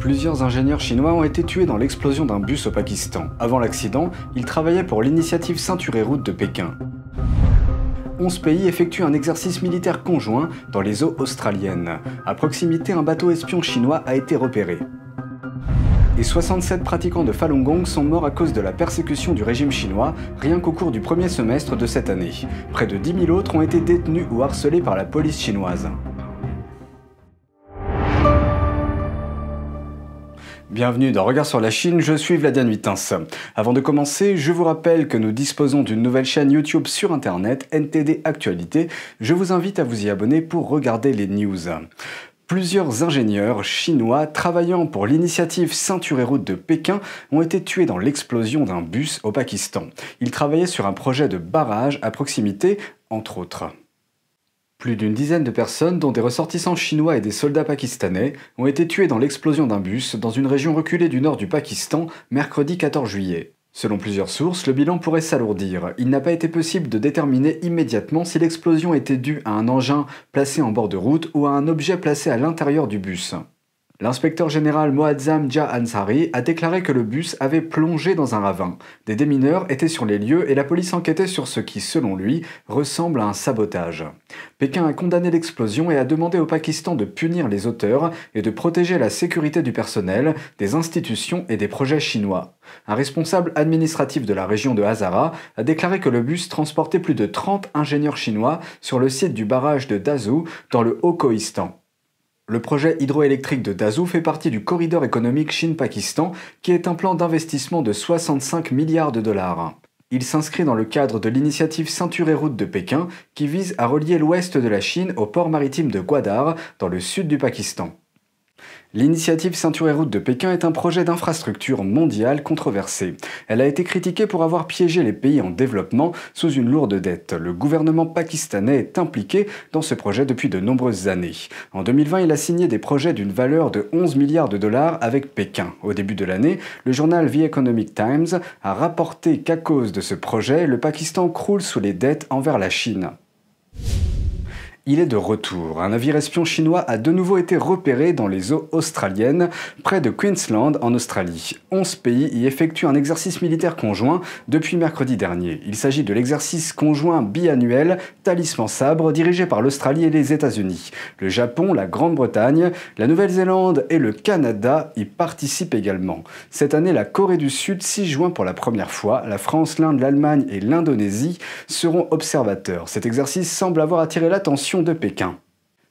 Plusieurs ingénieurs chinois ont été tués dans l'explosion d'un bus au Pakistan. Avant l'accident, ils travaillaient pour l'initiative Ceinture et Route de Pékin. 11 pays effectuent un exercice militaire conjoint dans les eaux australiennes. À proximité, un bateau espion chinois a été repéré. Et 67 pratiquants de Falun Gong sont morts à cause de la persécution du régime chinois, rien qu'au cours du premier semestre de cette année. Près de 10 000 autres ont été détenus ou harcelés par la police chinoise. Bienvenue dans Regard sur la Chine, je suis Vladian Huitens. Avant de commencer, je vous rappelle que nous disposons d'une nouvelle chaîne YouTube sur Internet, NTD Actualité. Je vous invite à vous y abonner pour regarder les news. Plusieurs ingénieurs chinois travaillant pour l'initiative Ceinture et Route de Pékin ont été tués dans l'explosion d'un bus au Pakistan. Ils travaillaient sur un projet de barrage à proximité, entre autres. Plus d'une dizaine de personnes, dont des ressortissants chinois et des soldats pakistanais, ont été tués dans l'explosion d'un bus dans une région reculée du nord du Pakistan, mercredi 14 juillet. Selon plusieurs sources, le bilan pourrait s'alourdir. Il n'a pas été possible de déterminer immédiatement si l'explosion était due à un engin placé en bord de route ou à un objet placé à l'intérieur du bus. L'inspecteur général Moazzam Jah Ansari a déclaré que le bus avait plongé dans un ravin. Des démineurs étaient sur les lieux et la police enquêtait sur ce qui, selon lui, ressemble à un sabotage. Pékin a condamné l'explosion et a demandé au Pakistan de punir les auteurs et de protéger la sécurité du personnel, des institutions et des projets chinois. Un responsable administratif de la région de Hazara a déclaré que le bus transportait plus de 30 ingénieurs chinois sur le site du barrage de Dazhou dans le Haut-Kohistan. Le projet hydroélectrique de Dazhou fait partie du corridor économique Chine-Pakistan, qui est un plan d'investissement de 65 milliards de dollars. Il s'inscrit dans le cadre de l'initiative Ceinture et Route de Pékin, qui vise à relier l'ouest de la Chine au port maritime de Gwadar, dans le sud du Pakistan. L'initiative Ceinture et Route de Pékin est un projet d'infrastructure mondiale controversé. Elle a été critiquée pour avoir piégé les pays en développement sous une lourde dette. Le gouvernement pakistanais est impliqué dans ce projet depuis de nombreuses années. En 2020, il a signé des projets d'une valeur de 11 milliards de dollars avec Pékin. Au début de l'année, le journal The Economic Times a rapporté qu'à cause de ce projet, le Pakistan croule sous les dettes envers la Chine. Il est de retour. Un navire espion chinois a de nouveau été repéré dans les eaux australiennes, près de Queensland, en Australie. 11 pays y effectuent un exercice militaire conjoint depuis mercredi dernier. Il s'agit de l'exercice conjoint biannuel Talisman Sabre, dirigé par l'Australie et les États-Unis. Le Japon, la Grande-Bretagne, la Nouvelle-Zélande et le Canada y participent également. Cette année, la Corée du Sud s'y joint pour la première fois. La France, l'Inde, l'Allemagne et l'Indonésie seront observateurs. Cet exercice semble avoir attiré l'attention de Pékin.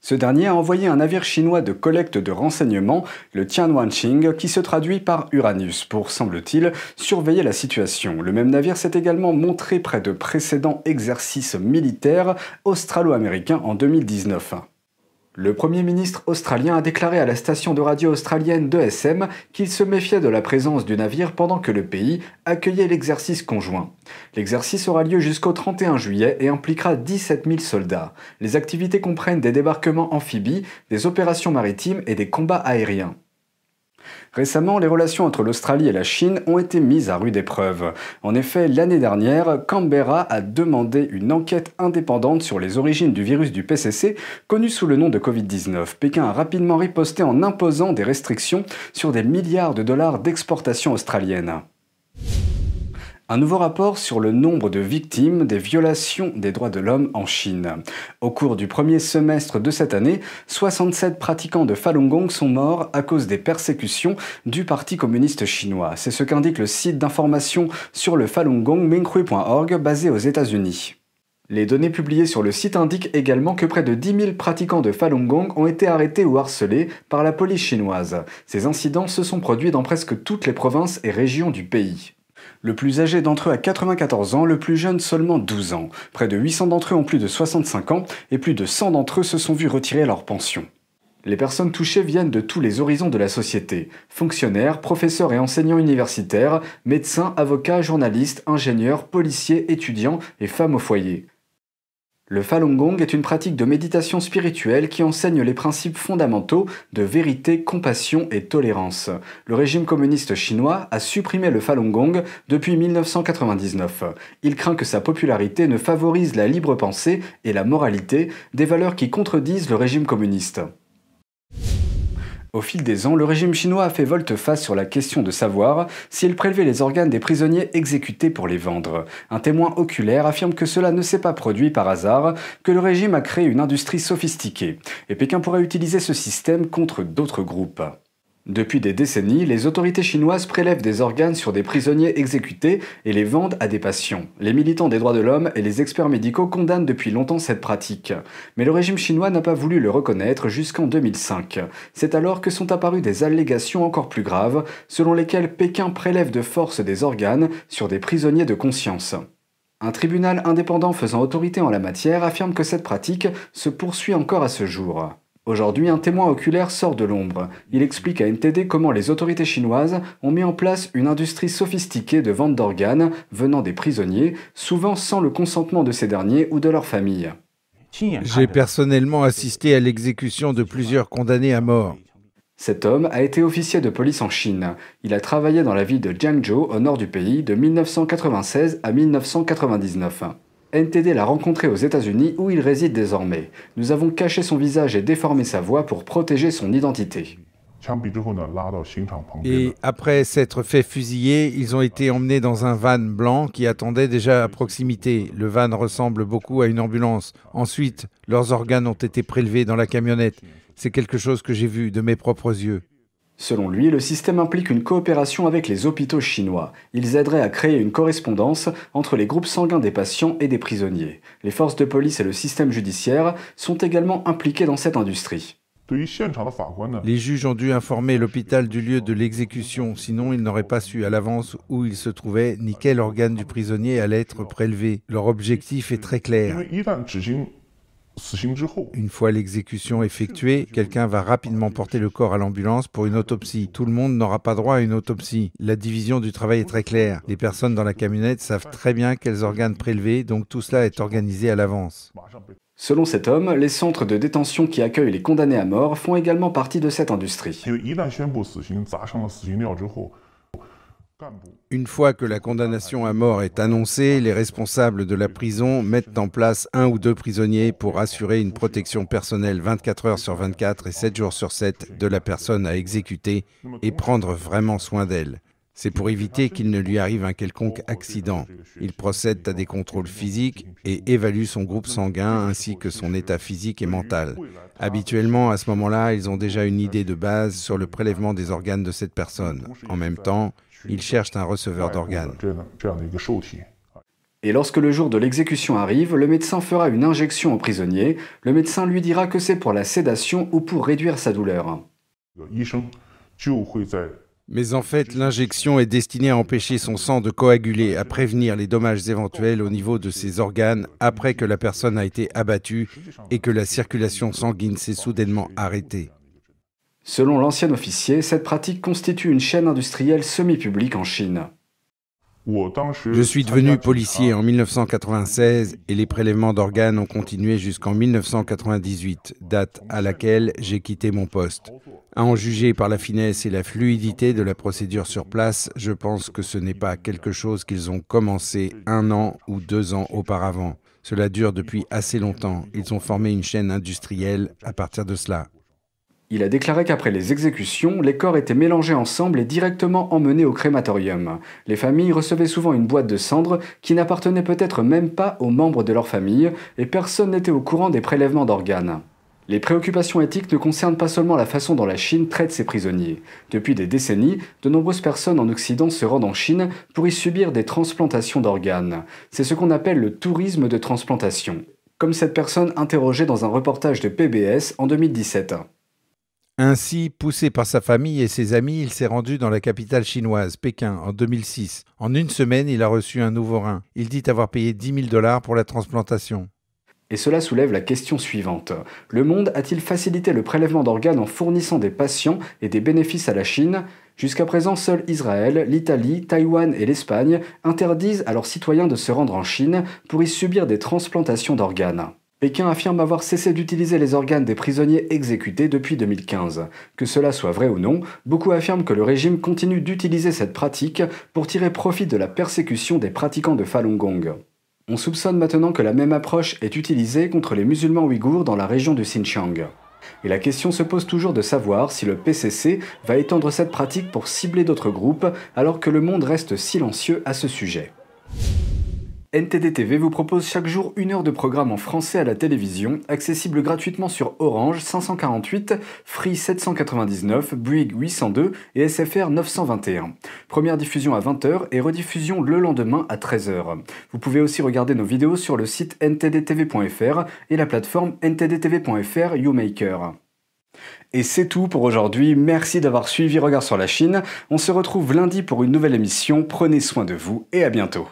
Ce dernier a envoyé un navire chinois de collecte de renseignements, le Tianwanqing, qui se traduit par Uranus, pour, semble-t-il, surveiller la situation. Le même navire s'est également montré près de précédents exercices militaires australo-américains en 2019. Le Premier ministre australien a déclaré à la station de radio australienne 2SM qu'il se méfiait de la présence du navire pendant que le pays accueillait l'exercice conjoint. L'exercice aura lieu jusqu'au 31 juillet et impliquera 17 000 soldats. Les activités comprennent des débarquements amphibies, des opérations maritimes et des combats aériens. Récemment, les relations entre l'Australie et la Chine ont été mises à rude épreuve. En effet, l'année dernière, Canberra a demandé une enquête indépendante sur les origines du virus du PCC, connu sous le nom de Covid-19. Pékin a rapidement riposté en imposant des restrictions sur des milliards de dollars d'exportation australienne. Un nouveau rapport sur le nombre de victimes des violations des droits de l'homme en Chine. Au cours du premier semestre de cette année, 67 pratiquants de Falun Gong sont morts à cause des persécutions du Parti communiste chinois. C'est ce qu'indique le site d'information sur le Falun Gong Minghui.org basé aux États-Unis. Les données publiées sur le site indiquent également que près de 10 000 pratiquants de Falun Gong ont été arrêtés ou harcelés par la police chinoise. Ces incidents se sont produits dans presque toutes les provinces et régions du pays. Le plus âgé d'entre eux a 94 ans, le plus jeune seulement 12 ans. Près de 800 d'entre eux ont plus de 65 ans et plus de 100 d'entre eux se sont vus retirer leur pension. Les personnes touchées viennent de tous les horizons de la société. Fonctionnaires, professeurs et enseignants universitaires, médecins, avocats, journalistes, ingénieurs, policiers, étudiants et femmes au foyer. Le Falun Gong est une pratique de méditation spirituelle qui enseigne les principes fondamentaux de vérité, compassion et tolérance. Le régime communiste chinois a supprimé le Falun Gong depuis 1999. Il craint que sa popularité ne favorise la libre pensée et la moralité, des valeurs qui contredisent le régime communiste. Au fil des ans, le régime chinois a fait volte-face sur la question de savoir s'il prélevait les organes des prisonniers exécutés pour les vendre. Un témoin oculaire affirme que cela ne s'est pas produit par hasard, que le régime a créé une industrie sophistiquée. Et Pékin pourrait utiliser ce système contre d'autres groupes. Depuis des décennies, les autorités chinoises prélèvent des organes sur des prisonniers exécutés et les vendent à des patients. Les militants des droits de l'homme et les experts médicaux condamnent depuis longtemps cette pratique. Mais le régime chinois n'a pas voulu le reconnaître jusqu'en 2005. C'est alors que sont apparues des allégations encore plus graves, selon lesquelles Pékin prélève de force des organes sur des prisonniers de conscience. Un tribunal indépendant faisant autorité en la matière affirme que cette pratique se poursuit encore à ce jour. Aujourd'hui, un témoin oculaire sort de l'ombre. Il explique à NTD comment les autorités chinoises ont mis en place une industrie sophistiquée de vente d'organes venant des prisonniers, souvent sans le consentement de ces derniers ou de leur famille. J'ai personnellement assisté à l'exécution de plusieurs condamnés à mort. Cet homme a été officier de police en Chine. Il a travaillé dans la ville de Jiangzhou, au nord du pays, de 1996 à 1999. NTD l'a rencontré aux États-Unis où il réside désormais. Nous avons caché son visage et déformé sa voix pour protéger son identité. Et après s'être fait fusiller, ils ont été emmenés dans un van blanc qui attendait déjà à proximité. Le van ressemble beaucoup à une ambulance. Ensuite, leurs organes ont été prélevés dans la camionnette. C'est quelque chose que j'ai vu de mes propres yeux. Selon lui, le système implique une coopération avec les hôpitaux chinois. Ils aideraient à créer une correspondance entre les groupes sanguins des patients et des prisonniers. Les forces de police et le système judiciaire sont également impliqués dans cette industrie. Les juges ont dû informer l'hôpital du lieu de l'exécution, sinon ils n'auraient pas su à l'avance où il se trouvait ni quel organe du prisonnier allait être prélevé. Leur objectif est très clair. Une fois l'exécution effectuée, quelqu'un va rapidement porter le corps à l'ambulance pour une autopsie. Tout le monde n'aura pas droit à une autopsie. La division du travail est très claire. Les personnes dans la camionnette savent très bien quels organes prélever, donc tout cela est organisé à l'avance. Selon cet homme, les centres de détention qui accueillent les condamnés à mort font également partie de cette industrie. Une fois que la condamnation à mort est annoncée, les responsables de la prison mettent en place 1 ou 2 prisonniers pour assurer une protection personnelle 24 heures sur 24 et 7 jours sur 7 de la personne à exécuter et prendre vraiment soin d'elle. C'est pour éviter qu'il ne lui arrive un quelconque accident. Ils procèdent à des contrôles physiques et évaluent son groupe sanguin ainsi que son état physique et mental. Habituellement, à ce moment-là, ils ont déjà une idée de base sur le prélèvement des organes de cette personne. En même temps, ils cherchent un receveur d'organes. Et lorsque le jour de l'exécution arrive, le médecin fera une injection au prisonnier. Le médecin lui dira que c'est pour la sédation ou pour réduire sa douleur. Mais en fait, l'injection est destinée à empêcher son sang de coaguler, à prévenir les dommages éventuels au niveau de ses organes après que la personne a été abattue et que la circulation sanguine s'est soudainement arrêtée. Selon l'ancien officier, cette pratique constitue une chaîne industrielle semi-publique en Chine. Je suis devenu policier en 1996 et les prélèvements d'organes ont continué jusqu'en 1998, date à laquelle j'ai quitté mon poste. À en juger par la finesse et la fluidité de la procédure sur place, je pense que ce n'est pas quelque chose qu'ils ont commencé 1 an ou 2 ans auparavant. Cela dure depuis assez longtemps. Ils ont formé une chaîne industrielle à partir de cela. Il a déclaré qu'après les exécutions, les corps étaient mélangés ensemble et directement emmenés au crématorium. Les familles recevaient souvent une boîte de cendres qui n'appartenait peut-être même pas aux membres de leur famille et personne n'était au courant des prélèvements d'organes. Les préoccupations éthiques ne concernent pas seulement la façon dont la Chine traite ses prisonniers. Depuis des décennies, de nombreuses personnes en Occident se rendent en Chine pour y subir des transplantations d'organes. C'est ce qu'on appelle le tourisme de transplantation. Comme cette personne interrogée dans un reportage de PBS en 2017. Ainsi, poussé par sa famille et ses amis, il s'est rendu dans la capitale chinoise, Pékin, en 2006. En 1 semaine, il a reçu un nouveau rein. Il dit avoir payé $10 000 pour la transplantation. Et cela soulève la question suivante. Le monde a-t-il facilité le prélèvement d'organes en fournissant des patients et des bénéfices à la Chine ? Jusqu'à présent, seuls Israël, l'Italie, Taïwan et l'Espagne interdisent à leurs citoyens de se rendre en Chine pour y subir des transplantations d'organes. Pékin affirme avoir cessé d'utiliser les organes des prisonniers exécutés depuis 2015. Que cela soit vrai ou non, beaucoup affirment que le régime continue d'utiliser cette pratique pour tirer profit de la persécution des pratiquants de Falun Gong. On soupçonne maintenant que la même approche est utilisée contre les musulmans ouïghours dans la région du Xinjiang. Et la question se pose toujours de savoir si le PCC va étendre cette pratique pour cibler d'autres groupes, alors que le monde reste silencieux à ce sujet. NTD TV vous propose chaque jour 1 heure de programme en français à la télévision, accessible gratuitement sur Orange 548, Free 799, Bouygues 802 et SFR 921. Première diffusion à 20h et rediffusion le lendemain à 13h. Vous pouvez aussi regarder nos vidéos sur le site ntdtv.fr et la plateforme ntdtv.fr YouMaker. Et c'est tout pour aujourd'hui, merci d'avoir suivi Regard sur la Chine. On se retrouve lundi pour une nouvelle émission, prenez soin de vous et à bientôt.